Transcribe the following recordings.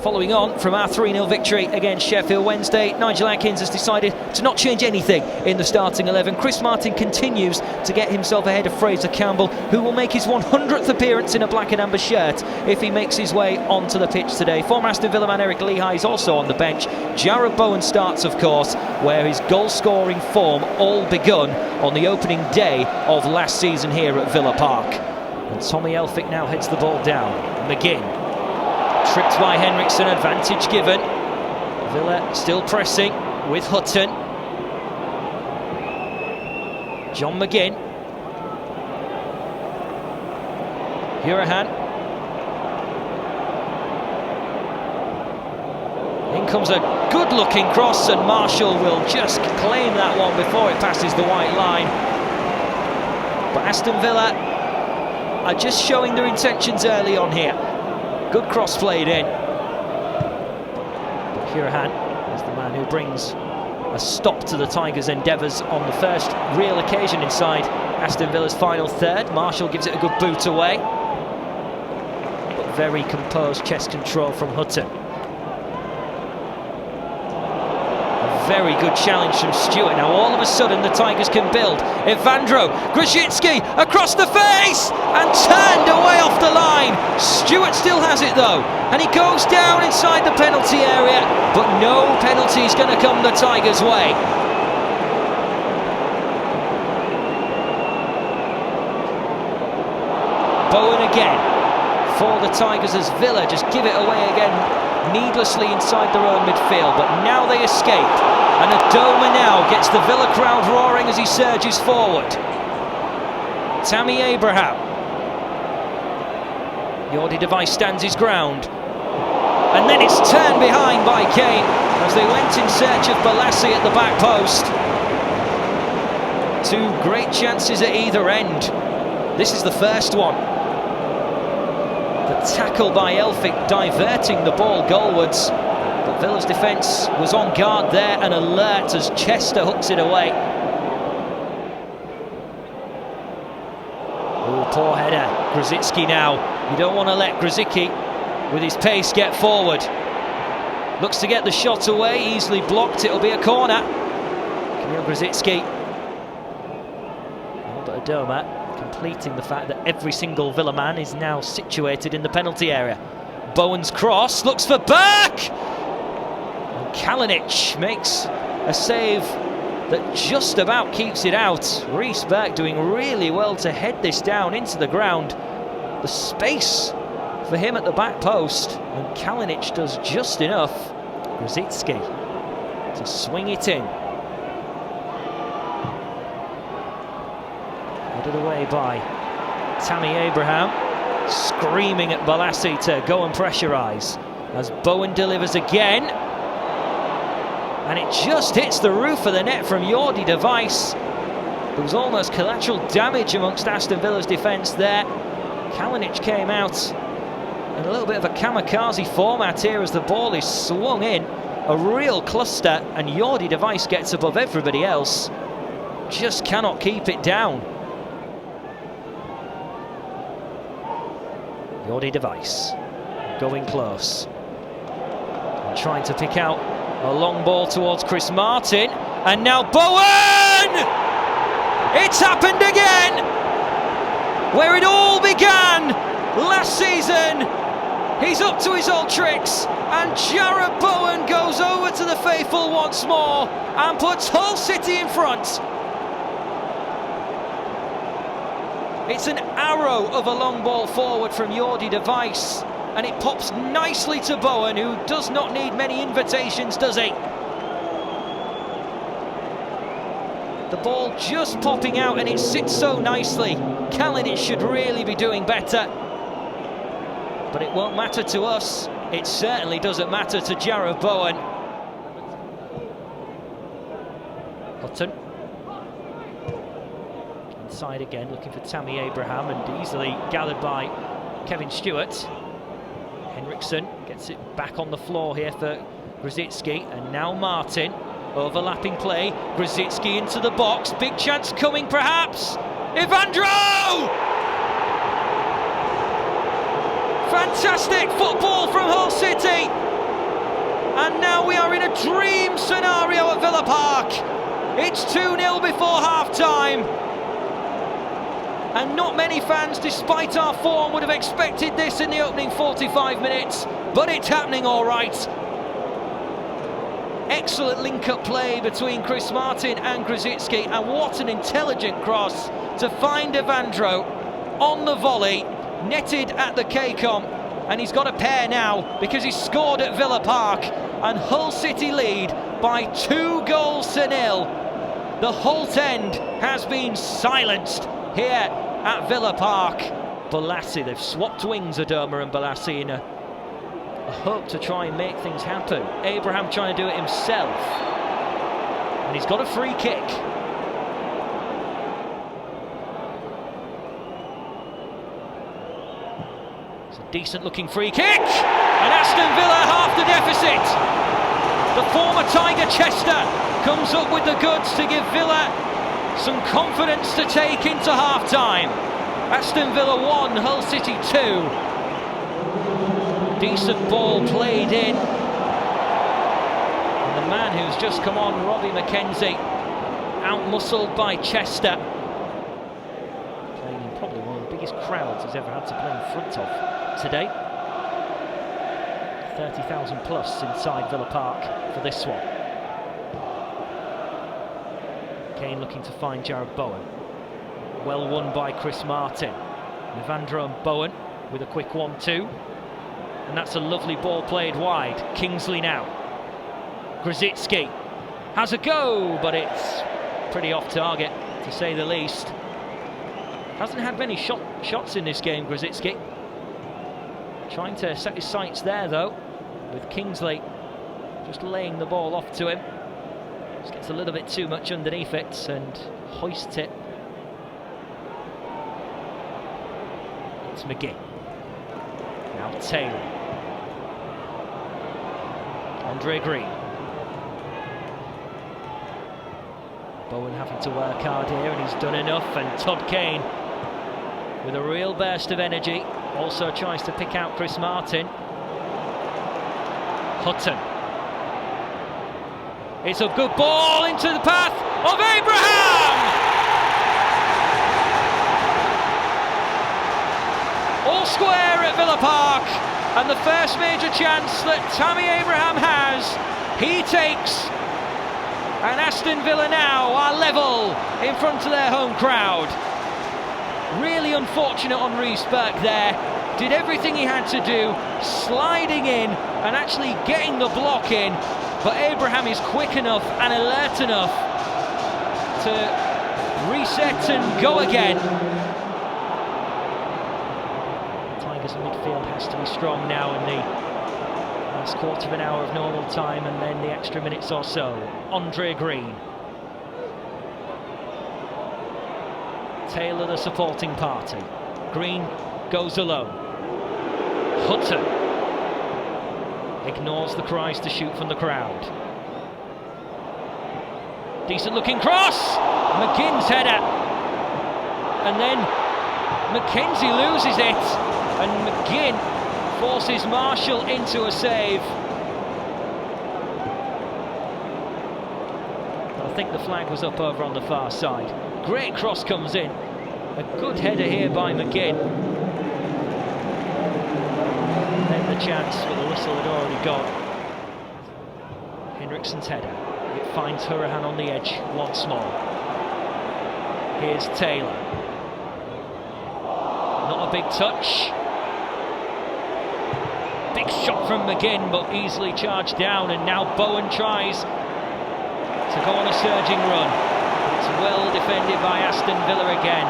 Following on from our 3-0 victory against Sheffield Wednesday, Nigel Adkins has decided to not change anything in the starting 11. Chris Martin continues to get himself ahead of Fraser Campbell, who will make his 100th appearance in a black and amber shirt if he makes his way onto the pitch today. Former Aston Villa man Eric Lehigh is also on the bench. Jarrod Bowen starts, of course, where his goal-scoring form all begun on the opening day of last season here at Villa Park. And Tommy Elphick now heads the ball down. McGinn. Tripped by Henriksen, advantage given. Villa still pressing with Hutton. John McGinn. Hurahan. In comes a good-looking cross, and Marshall will just claim that one before it passes the white line. But Aston Villa are just showing their intentions early on here. Good cross played in. But Hurahan is the man who brings a stop to the Tigers' endeavours on the first real occasion inside Aston Villa's final third. Marshall gives it a good boot away. But very composed chest control from Hutton. Very good challenge from Stewart. Now all of a sudden the Tigers can build. Evandro, Grzycki across the face and turned away off the line. Stewart still has it though, and he goes down inside the penalty area, but no penalty is going to come the Tigers' way. Bowen again for the Tigers as Villa just give it away again needlessly inside their own midfield, but now they escape, and Adoma now gets the Villa crowd roaring as he surges forward. Tammy Abraham. Jordi Device stands his ground, and then it's turned behind by Kane as they went in search of Balassi at the back post. Two great chances at either end. This is the first one. The tackle by Elphick diverting the ball goalwards, but Villa's defence was on guard there and alert as Chester hooks it away. Oh, poor header. Grzycki now. You don't want to let Grzycki with his pace get forward. Looks to get the shot away, easily blocked. It'll be a corner. Kamil Grzycki. Oh, but Adoma completing the fact that every single Villa man is now situated in the penalty area. Bowen's cross looks for Burke! And Kalinic makes a save that just about keeps it out. Reece Burke doing really well to head this down into the ground. The space for him at the back post, and Kalinic does just enough. Grzycki to swing it in. Headed away by Tammy Abraham, screaming at Balassi to go and pressurise as Bowen delivers again, and it just hits the roof of the net from Jordi Device. There was almost collateral damage amongst Aston Villa's defence there. Kalinic came out in a little bit of a kamikaze format here as the ball is swung in, a real cluster, and Jordi Device gets above everybody else, just cannot keep it down. Jordi Device going close and trying to pick out a long ball towards Chris Martin, and now Bowen! It's happened again! Where it all began last season, he's up to his old tricks, and Jarrod Bowen goes over to the faithful once more and puts Hull City in front. It's an arrow of a long ball forward from Jordi Device, and it pops nicely to Bowen, who does not need many invitations, does he? The ball just popping out, and it sits so nicely. Kalinic should really be doing better, but it won't matter to us. It certainly doesn't matter to Jarrod Bowen. Hutton. Inside again, looking for Tammy Abraham, and easily gathered by Kevin Stewart. Henriksen gets it back on the floor here for Grzycki, and now Martin. Overlapping play, Grzycki into the box, big chance coming perhaps. Evandro! Fantastic football from Hull City. And now we are in a dream scenario at Villa Park. It's 2-0 before half-time. And not many fans, despite our form, would have expected this in the opening 45 minutes. But it's happening all right. Excellent link-up play between Chris Martin and Grzycki, and what an intelligent cross to find Evandro on the volley, netted at the K-Com, and he's got a pair now because he's scored at Villa Park, and Hull City lead by 2-0. The Holt end has been silenced here at Villa Park. Balassi, they've swapped wings, Adoma and Balassi, in a hope to try and make things happen. Abraham trying to do it himself, and he's got a free kick. It's a decent looking free kick, and Aston Villa half the deficit. The former Tiger Chester comes up with the goods to give Villa some confidence to take into half-time. Aston Villa 1, Hull City 2. Decent ball played in. And the man who's just come on, Robbie McKenzie, out-muscled by Chester. Playing in probably one of the biggest crowds he's ever had to play in front of today. 30,000 plus inside Villa Park for this one. Kane looking to find Jarrod Bowen. Well won by Chris Martin. Evandro and Bowen with a quick 1-2. And that's a lovely ball played wide. Kingsley now. Grzycki has a go, but it's pretty off target, to say the least. Hasn't had many shots in this game, Grzycki. Trying to set his sights there, though, with Kingsley just laying the ball off to him. Just gets a little bit too much underneath it and hoists it. It's McGinn. Now Taylor. Andre Green. Bowen having to work hard here, and he's done enough, and Todd Kane with a real burst of energy also tries to pick out Chris Martin. Hutton. It's a good ball into the path of Abraham! All square at Villa Park, and the first major chance that Tammy Abraham has, he takes. And Aston Villa now are level in front of their home crowd. Really unfortunate on Reece Burke there. Did everything he had to do, sliding in and actually getting the block in. But Abraham is quick enough and alert enough to reset and go again. Tigers midfield has to be strong now in the last quarter of an hour of normal time, and then the extra minutes or so. Andre Green. Taylor the supporting party. Green goes alone. Hutton ignores the cries to shoot from the crowd. Decent looking cross! McGinn's header. And then McKenzie loses it, and McGinn forces Marshall into a save. I think the flag was up over on the far side. Great cross comes in. A good header here by McGinn. Then the chance, but the whistle had already gone. Henriksen's header. It finds Hurahan on the edge once more. Here's Taylor. Not a big touch. Big shot from McGinn, but easily charged down, and now Bowen tries to go on a surging run. It's well defended by Aston Villa again.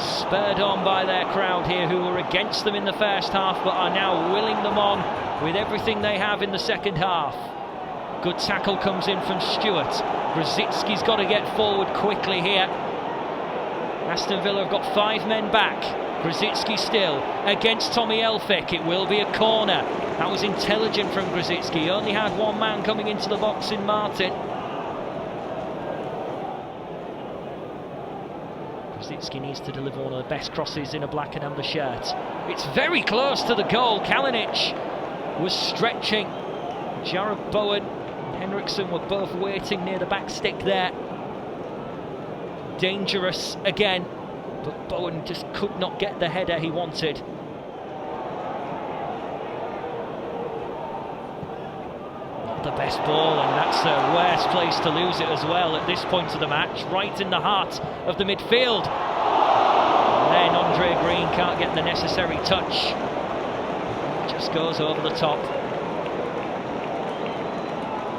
Spurred on by their crowd here, who were against them in the first half but are now willing them on with everything they have in the second half. Good tackle comes in from Stewart. Grzycki's got to get forward quickly here. Aston Villa have got 5 men back. Grzycki still against Tommy Elphick. It will be a corner. That was intelligent from Grzycki. He only had one man coming into the box in Martin. Grzycki needs to deliver one of the best crosses in a black and amber shirt. It's very close to the goal. Kalinic was stretching Jared Bowen and Henriksen were both waiting near the back stick there. Dangerous again, but Bowen just could not get the header he wanted. Not the best ball, and that's the worst place to lose it as well at this point of the match, right in the heart of the midfield. And then Andre Green can't get the necessary touch. Just goes over the top.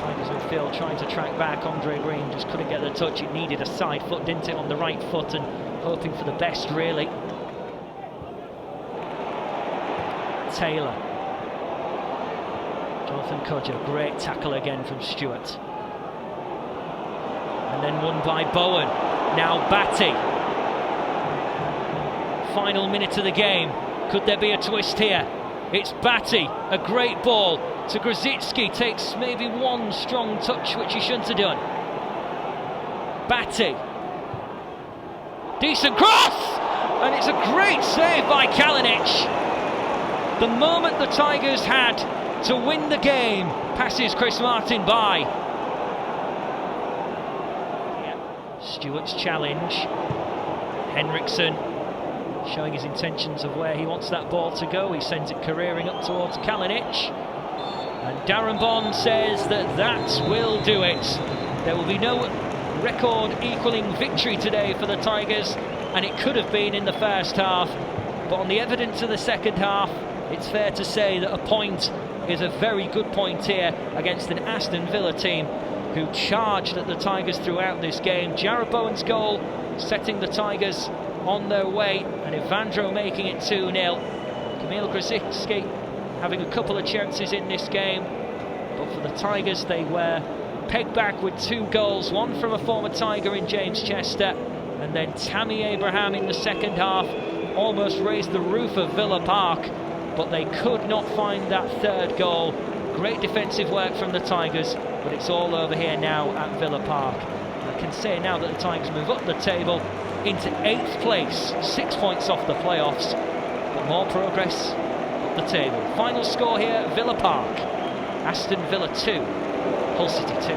Tigers midfield trying to track back. Andre Green just couldn't get the touch. He needed a side foot, didn't it, on the right foot, and hoping for the best, really. Taylor. Jonathan Kodja, great tackle again from Stewart. And then won by Bowen. Now Batty. Final minute of the game. Could there be a twist here? It's Batty, a great ball to Grzycki, takes maybe one strong touch which he shouldn't have done. Batty, decent cross, and it's a great save by Kalinic. The moment the Tigers had to win the game passes Chris Martin by. Stewart's challenge, Henriksen showing his intentions of where he wants that ball to go. He sends it careering up towards Kalinic, and Darren Bond says that will do it. There will be no record equaling victory today for the Tigers, and it could have been in the first half, but on the evidence of the second half, it's fair to say that a point is a very good point here against an Aston Villa team who charged at the Tigers throughout this game. Jared Bowen's goal setting the Tigers on their way, and Evandro making it 2-0. Kamil Grzycki having a couple of chances in this game, but for the Tigers they were pegged back with 2 goals, one from a former Tiger in James Chester, and then Tammy Abraham in the second half almost raised the roof of Villa Park, but they could not find that third goal. Great defensive work from the Tigers, but it's all over here now at Villa Park. I can say now that the Tigers move up the table into 8th place, 6 points off the playoffs, but more progress up the table. Final score here, Villa Park, Aston Villa 2, Hull City 2.